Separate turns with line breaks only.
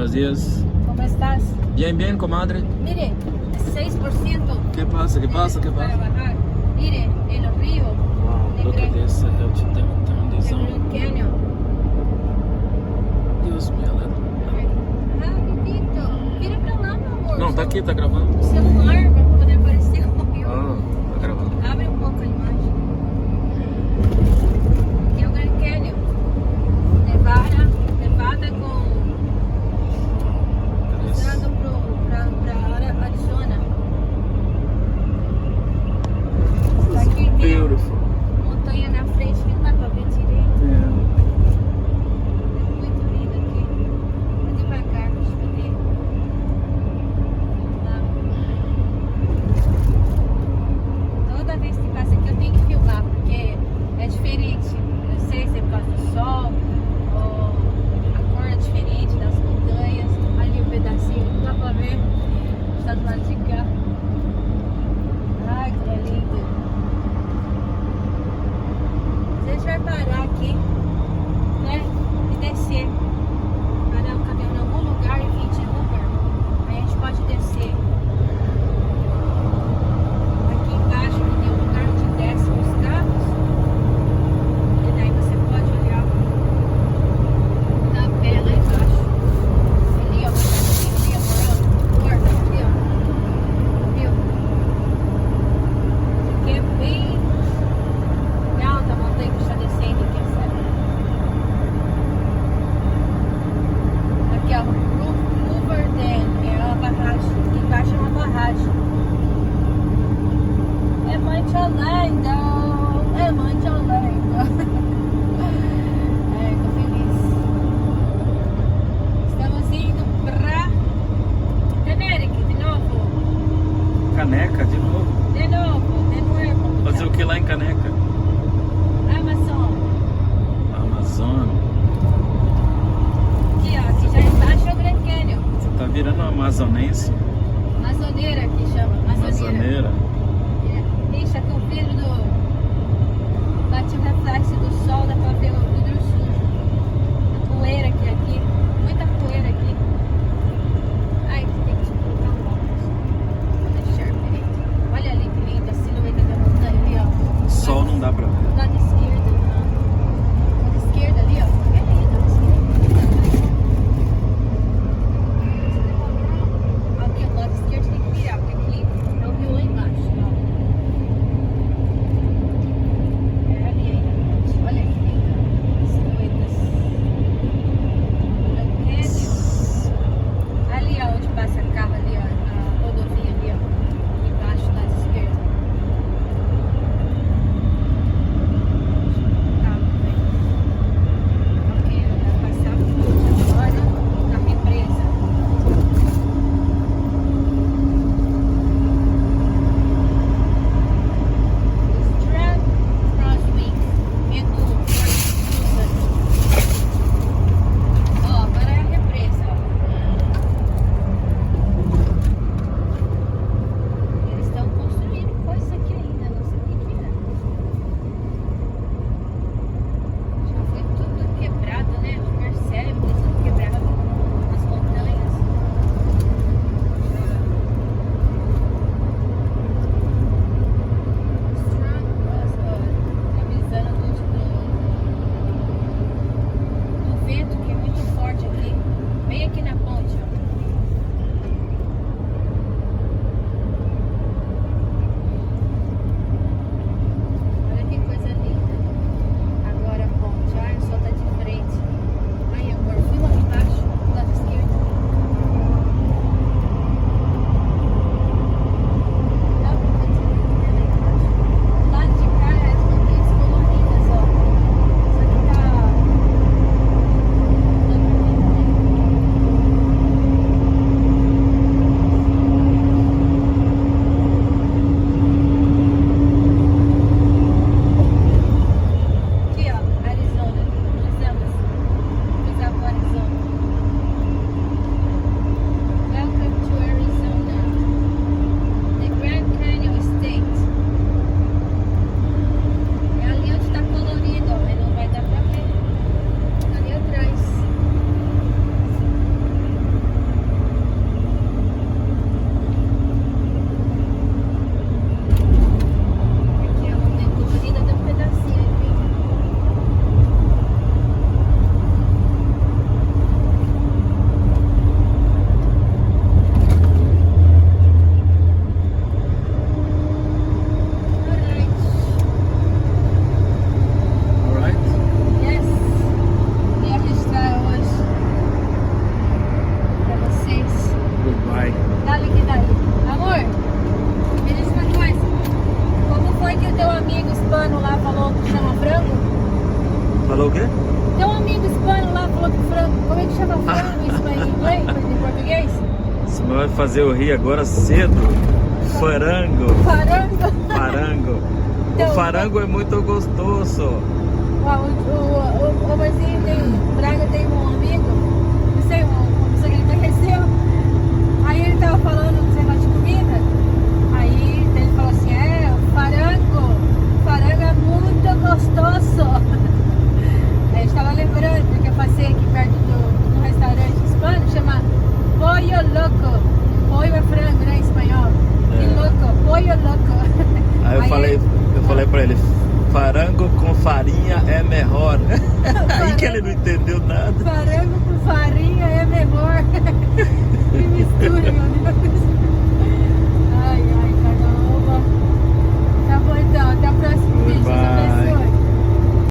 buenos días.
¿Cómo estás?
Bien, bien, comadre.
Mire, 6%
¿Qué pasa? ¿Qué pasa? ¿Qué
para
pasa?
bajar. Mire, el río
Wow, look at this.
de
The zone.
Grand Canyon.
Deus meu, ela...
Rapidito. Vira pra lá, meu amor.
Não, tá aqui, tá gravando.
O celular pra poder aparecer o rio.
Ah, tá gravando.
Abre um pouco a imagem. Aqui é o Grand Canyon. Nevada com...
Cadê esse?
Entrando pra Arizona. Tá aqui, tem
Beautiful.
montanha na frente que não dá pra ver direito.
Yeah.
É muito lindo aqui. Vou devagar, deixa eu ver. Lá. Toda vez que passa aqui eu tenho que filmar, porque é diferente. Eu sei se é por causa do sol, ou a cor é diferente das montanhas. Ali um pedacinho, não dá pra ver. Está do lado de cá. Ai, que é lindo. A gente vai parar aqui, né? E descer. Parar o caminhão em algum lugar e vir de Uber. Aí a gente pode descer. Aqui embaixo que tem um lugar onde desce os carros. E daí você pode olhar na pé lá embaixo. Ali, ó, ali, ó, porta aqui, ó. Viu? Aqui é bem alta a montanha que está descendo aqui, sabe? Aqui, ó, Hoover Dam, é uma barragem. Aqui embaixo é uma barragem. É muito lindo! É muito lindo! É, tô feliz. Estamos indo pra Tenerife, de novo.
Caneca, de novo.
De novo.
Fazer o que lá em Caneca?
Amazon.
Amazônia.
Aqui, ó, aqui já embaixo é o Grand Canyon.
Você tá virando uma amazonense.
Amazoneira aqui chama.
Amazoneira.
É. Ixi, aqui o vidro do... Bate o reflexo do sol, dá pra ver o vidro sujo. A poeira que é aqui. Muita poeira aqui. Ai, tem que colocar um óculos. Deixar direito. Olha ali que linda a silhueta da montanha ali, ó.
O sol não dá pra ver.
Do lado esquerdo, não. Do lado esquerdo ali, ó. É lindo, aqui, o lado esquerdo tem que virar, porque aqui é o rio lá embaixo.
Falou o quê?
Tem um amigo hispano lá, falou que frango. Como é que chama frango em espanhol, em inglês, em português?
Você vai fazer eu rir agora cedo. Farango.
Farango.
Farango.
Então,
O farango é muito gostoso.
O Marcinho tem, Braga tem um amigo, não sei, uma pessoa que ele conheceu. Aí ele tava falando do negócio de comida. Aí ele falou assim, farango é muito gostoso. Aí a gente tava lembrando, porque eu passei aqui perto de um restaurante hispano, chama Pollo Loco. Pollo é frango, né, em espanhol. E louco, pollo louco.
Aí eu falei pra ele, farango com farinha é melhor. Aí que ele não entendeu nada.
Farango